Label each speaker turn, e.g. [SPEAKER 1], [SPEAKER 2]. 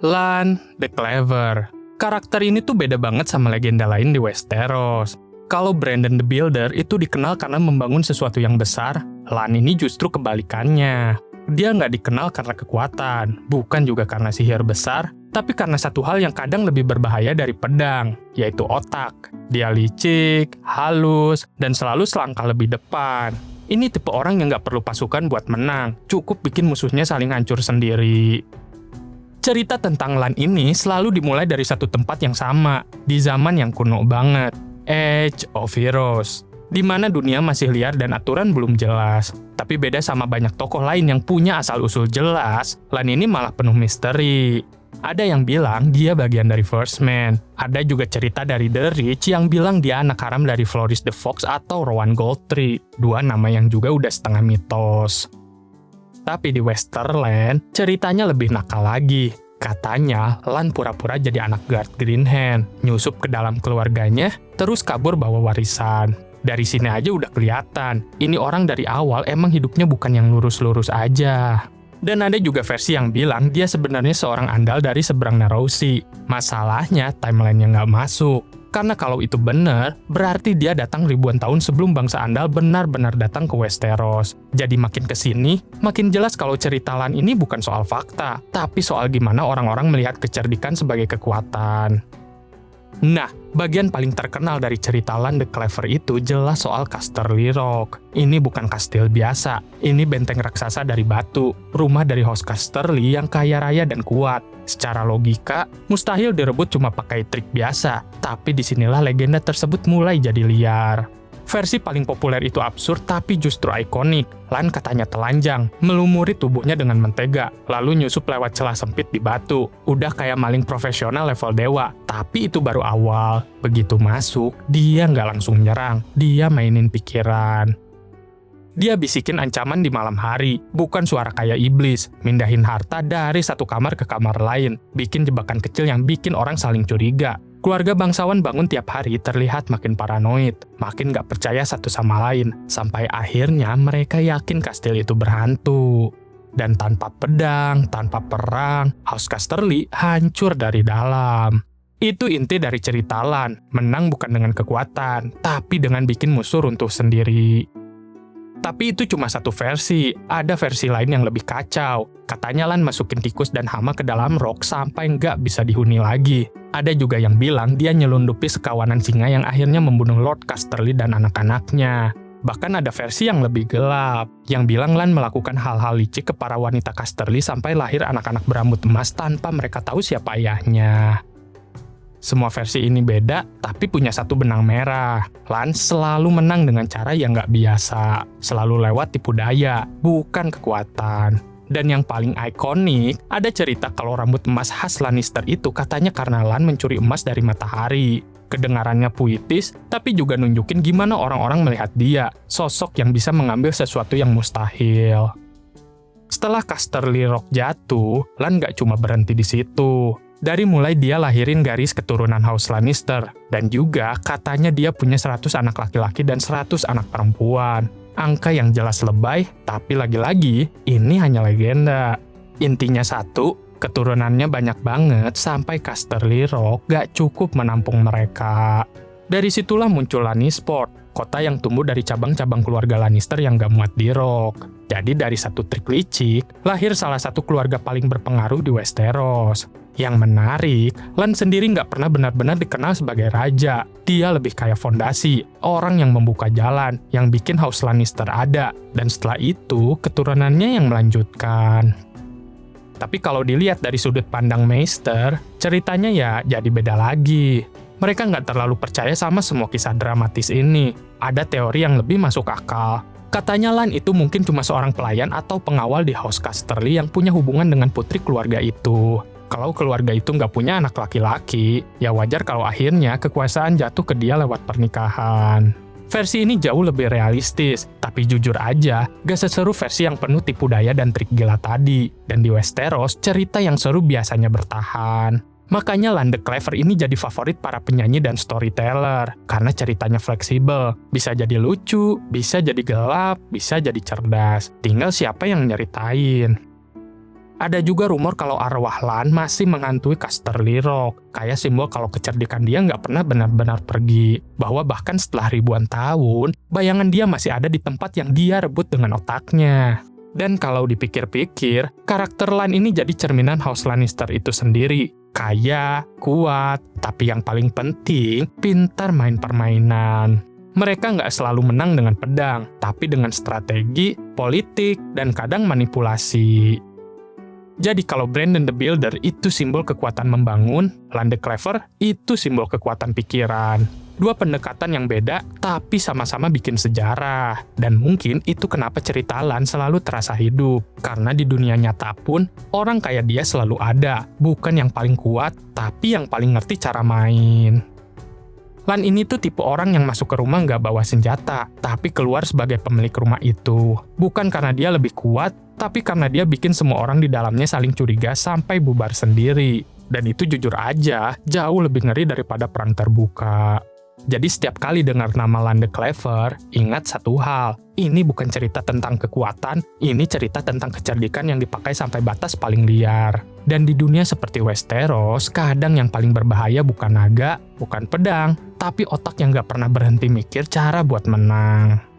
[SPEAKER 1] Lan the Clever. Karakter ini tuh beda banget sama legenda lain di Westeros. Kalau Brandon the Builder itu dikenal karena membangun sesuatu yang besar, Lan ini justru kebalikannya. Dia nggak dikenal karena kekuatan, bukan juga karena sihir besar, tapi karena satu hal yang kadang lebih berbahaya dari pedang, yaitu otak. Dia licik, halus, dan selalu selangkah lebih depan. Ini tipe orang yang nggak perlu pasukan buat menang, cukup bikin musuhnya saling hancur sendiri. Cerita tentang Lan ini selalu dimulai dari satu tempat yang sama, di zaman yang kuno banget, Age of Heroes, di mana dunia masih liar dan aturan belum jelas. Tapi beda sama banyak tokoh lain yang punya asal-usul jelas, Lan ini malah penuh misteri. Ada yang bilang dia bagian dari First Man. Ada juga cerita dari The Rich yang bilang dia anak haram dari Floris the Fox atau Rowan Goldtree, dua nama yang juga udah setengah mitos. Tapi di Westerland, ceritanya lebih nakal lagi. Katanya, Lan pura-pura jadi anak Guard Greenhand, nyusup ke dalam keluarganya, terus kabur bawa warisan. Dari sini aja udah kelihatan, ini orang dari awal emang hidupnya bukan yang lurus-lurus aja. Dan ada juga versi yang bilang dia sebenarnya seorang andal dari seberang Narrow-Sea. Masalahnya, timeline-nya nggak masuk. Karena kalau itu benar, berarti dia datang ribuan tahun sebelum bangsa andal benar-benar datang ke Westeros. Jadi makin kesini, makin jelas kalau cerita Lan ini bukan soal fakta, tapi soal gimana orang-orang melihat kecerdikan sebagai kekuatan. Nah, bagian paling terkenal dari cerita Lan the Clever itu jelas soal Casterly Rock. Ini bukan kastil biasa, ini benteng raksasa dari batu, rumah dari House Casterly yang kaya raya dan kuat. Secara logika, mustahil direbut cuma pakai trik biasa, tapi disinilah legenda tersebut mulai jadi liar. Versi paling populer itu absurd tapi justru ikonik. Lan katanya telanjang, melumuri tubuhnya dengan mentega, lalu nyusup lewat celah sempit di batu. Udah kayak maling profesional level dewa, tapi itu baru awal. Begitu masuk, dia nggak langsung nyerang, dia mainin pikiran. Dia bisikin ancaman di malam hari, bukan suara kayak iblis, mindahin harta dari satu kamar ke kamar lain, bikin jebakan kecil yang bikin orang saling curiga. Keluarga bangsawan bangun tiap hari terlihat makin paranoid, makin gak percaya satu sama lain, sampai akhirnya mereka yakin kastil itu berhantu. Dan tanpa pedang, tanpa perang, House Casterly hancur dari dalam. Itu inti dari cerita Lan, menang bukan dengan kekuatan, tapi dengan bikin musuh runtuh sendiri. Tapi itu cuma satu versi, ada versi lain yang lebih kacau. Katanya Lan masukin tikus dan hama ke dalam rock sampai nggak bisa dihuni lagi. Ada juga yang bilang dia nyelundupi sekawanan singa yang akhirnya membunuh Lord Casterly dan anak-anaknya. Bahkan ada versi yang lebih gelap, yang bilang Lan melakukan hal-hal licik ke para wanita Casterly sampai lahir anak-anak berambut emas tanpa mereka tahu siapa ayahnya. Semua versi ini beda, tapi punya satu benang merah. Lan selalu menang dengan cara yang nggak biasa. Selalu lewat tipu daya, bukan kekuatan. Dan yang paling ikonik, ada cerita kalau rambut emas khas Lannister itu katanya karena Lan mencuri emas dari matahari. Kedengarannya puitis, tapi juga nunjukin gimana orang-orang melihat dia, sosok yang bisa mengambil sesuatu yang mustahil. Setelah Casterly Rock jatuh, Lan nggak cuma berhenti di situ. Dari mulai dia lahirin garis keturunan House Lannister, dan juga katanya dia punya 100 anak laki-laki dan 100 anak perempuan. Angka yang jelas lebay, tapi lagi-lagi ini hanya legenda. Intinya satu, keturunannya banyak banget sampai Casterly Rock gak cukup menampung mereka. Dari situlah muncul Lannisport, kota yang tumbuh dari cabang-cabang keluarga Lannister yang gak muat di Rock. Jadi dari satu trik licik, lahir salah satu keluarga paling berpengaruh di Westeros. Yang menarik, Lan sendiri nggak pernah benar-benar dikenal sebagai raja. Dia lebih kayak fondasi, orang yang membuka jalan, yang bikin House Lannister ada. Dan setelah itu, keturunannya yang melanjutkan. Tapi kalau dilihat dari sudut pandang Maester, ceritanya ya jadi beda lagi. Mereka nggak terlalu percaya sama semua kisah dramatis ini. Ada teori yang lebih masuk akal. Katanya Lan itu mungkin cuma seorang pelayan atau pengawal di House Casterly yang punya hubungan dengan putri keluarga itu. Kalau keluarga itu nggak punya anak laki-laki, ya wajar kalau akhirnya kekuasaan jatuh ke dia lewat pernikahan. Versi ini jauh lebih realistis, tapi jujur aja, gak seseru versi yang penuh tipu daya dan trik gila tadi. Dan di Westeros, cerita yang seru biasanya bertahan. Makanya Lan the Clever ini jadi favorit para penyanyi dan storyteller, karena ceritanya fleksibel. Bisa jadi lucu, bisa jadi gelap, bisa jadi cerdas. Tinggal siapa yang nyeritain. Ada juga rumor kalau arwah Lan masih menghantui Casterly Rock, kayak simbol kalau kecerdikan dia nggak pernah benar-benar pergi. Bahwa bahkan setelah ribuan tahun, bayangan dia masih ada di tempat yang dia rebut dengan otaknya. Dan kalau dipikir-pikir, karakter Lan ini jadi cerminan House Lannister itu sendiri. Kaya, kuat, tapi yang paling penting, pintar main permainan. Mereka nggak selalu menang dengan pedang, tapi dengan strategi, politik, dan kadang manipulasi. Jadi kalau Brandon the Builder itu simbol kekuatan membangun, Lan the Clever itu simbol kekuatan pikiran. Dua pendekatan yang beda, tapi sama-sama bikin sejarah. Dan mungkin itu kenapa cerita Lan selalu terasa hidup. Karena di dunia nyata pun, orang kayak dia selalu ada. Bukan yang paling kuat, tapi yang paling ngerti cara main. Lan ini tuh tipe orang yang masuk ke rumah nggak bawa senjata, tapi keluar sebagai pemilik rumah itu. Bukan karena dia lebih kuat, tapi karena dia bikin semua orang di dalamnya saling curiga sampai bubar sendiri. Dan itu jujur aja, jauh lebih ngeri daripada perang terbuka. Jadi setiap kali dengar nama Lan the Clever, ingat satu hal. Ini bukan cerita tentang kekuatan, ini cerita tentang kecerdikan yang dipakai sampai batas paling liar. Dan di dunia seperti Westeros, kadang yang paling berbahaya bukan naga, bukan pedang, tapi otak yang gak pernah berhenti mikir cara buat menang.